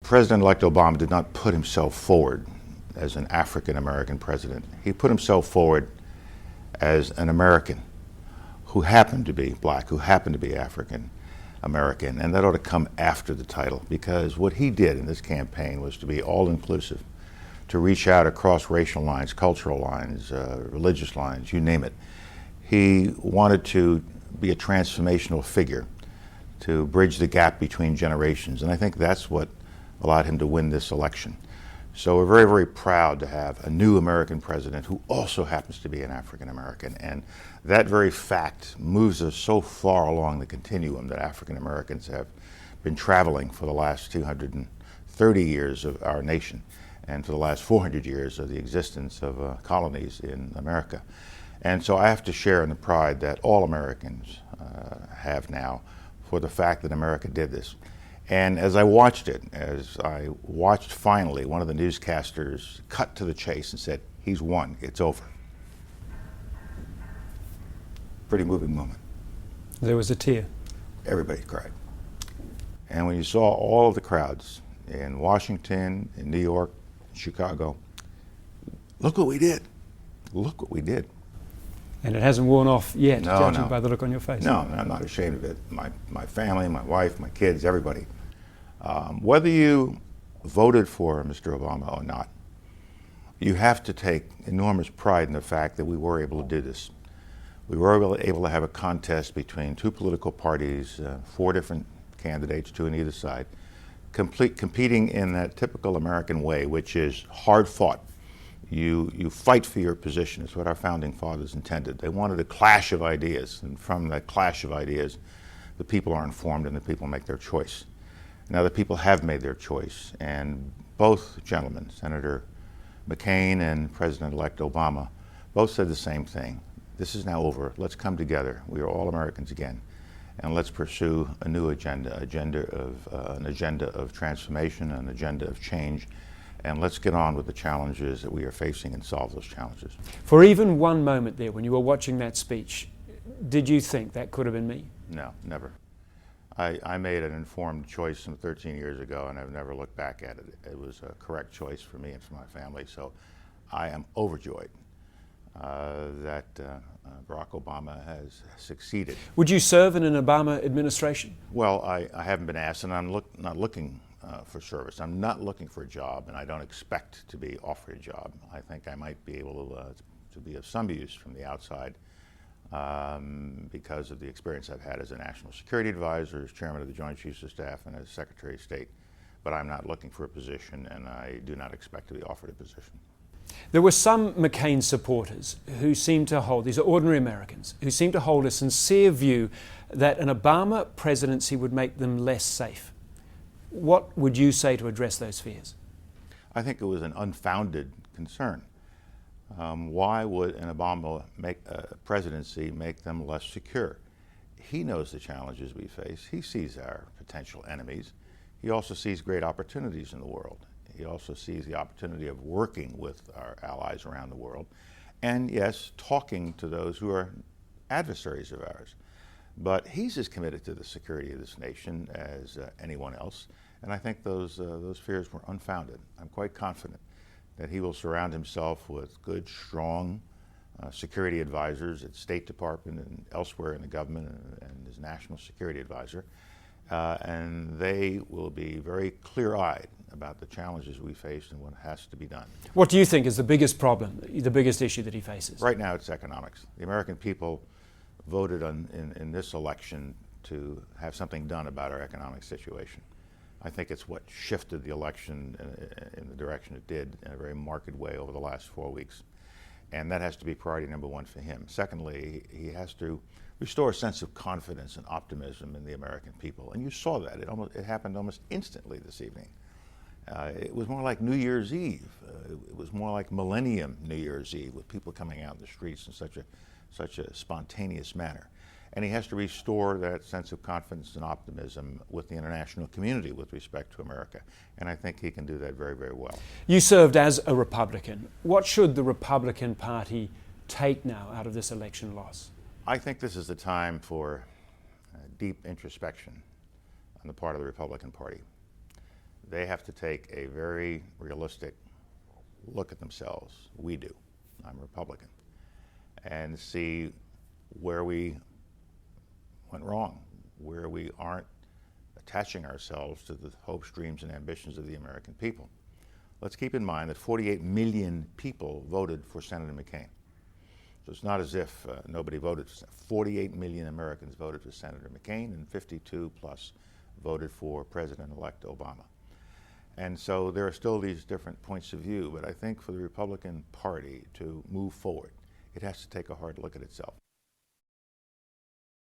President-elect Obama did not put himself forward as an African-American president. He put himself forward as an American who happened to be black, who happened to be African-American, and that ought to come after the title, because what he did in this campaign was to be all-inclusive, to reach out across racial lines, cultural lines, religious lines, you name it. He wanted to be a transformational figure, to bridge the gap between generations, and I think that's what allowed him to win this election. So we're very, very proud to have a new American president who also happens to be an African American, and that very fact moves us so far along the continuum that African Americans have been traveling for the last 230 years of our nation and for the last 400 years of the existence of colonies in America. And so I have to share in the pride that all Americans have now for the fact that America did this. And as I watched finally one of the newscasters cut to the chase and said, "He's won, it's over." Pretty moving moment. There was a tear. Everybody cried. And when you saw all of the crowds in Washington, in New York, in Chicago, look what we did. Look what we did. And it hasn't worn off yet, No, judging no. by the look on your face. No, I'm not ashamed of it. My family, my wife, my kids, everybody. Whether you voted for Mr. Obama or not, you have to take enormous pride in the fact that we were able to do this. We were able to have a contest between two political parties, 4 different candidates, 2 on either side, competing in that typical American way, which is hard fought. You fight for your position. It's what our founding fathers intended. They wanted a clash of ideas, and from that clash of ideas, the people are informed and the people make their choice. Now the people have made their choice, and both gentlemen, Senator McCain and President-elect Obama, both said the same thing. This is now over. Let's come together. We are all Americans again, and let's pursue a new agenda, an agenda of transformation, an agenda of change, and let's get on with the challenges that we are facing and solve those challenges. For even one moment there, when you were watching that speech, did you think that could have been me? No, never. I made an informed choice some 13 years ago, and I've never looked back at it. It was a correct choice for me and for my family, so I am overjoyed that Barack Obama has succeeded. Would you serve in an Obama administration? Well, I haven't been asked, and I'm not looking for service. I'm not looking for a job, and I don't expect to be offered a job. I think I might be able to be of some use from the outside because of the experience I've had as a national security advisor, as chairman of the Joint Chiefs of Staff, and as Secretary of State. But I'm not looking for a position, and I do not expect to be offered a position. There were some McCain supporters who seemed to hold, these are ordinary Americans, who seemed to hold a sincere view that an Obama presidency would make them less safe. What would you say to address those fears? I think it was an unfounded concern. Why would an Obama presidency make them less secure? He knows the challenges we face. He sees our potential enemies. He also sees great opportunities in the world. He also sees the opportunity of working with our allies around the world, and yes, talking to those who are adversaries of ours. But he's as committed to the security of this nation as anyone else, and I think those fears were unfounded. I'm quite confident that he will surround himself with good, strong security advisors at State Department and elsewhere in the government, and his national security advisor, and they will be very clear-eyed about the challenges we face and what has to be done. What do you think is the biggest problem, the biggest issue that he faces? Right now it's economics. The American people voted in this election to have something done about our economic situation. I think it's what shifted the election in the direction it did in a very marked way over the last 4 weeks. And that has to be priority number 1 for him. Secondly, he has to restore a sense of confidence and optimism in the American people. And you saw that. It happened almost instantly this evening. It was more like New Year's Eve. It was more like Millennium New Year's Eve, with people coming out in the streets in such a spontaneous manner. And he has to restore that sense of confidence and optimism with the international community with respect to America. And I think he can do that very, very well. You served as a Republican. What should the Republican Party take now out of this election loss? I think this is the time for deep introspection on the part of the Republican Party. they have to take a very realistic look at themselves. We do. I'm a Republican. And see where we went wrong, where we aren't attaching ourselves to the hopes, dreams, and ambitions of the American people. Let's keep in mind that 48 million people voted for Senator McCain. So it's not as if nobody voted. 48 million Americans voted for Senator McCain, and 52 plus voted for President-elect Obama. And so there are still these different points of view, but I think for the Republican Party to move forward, it has to take a hard look at itself.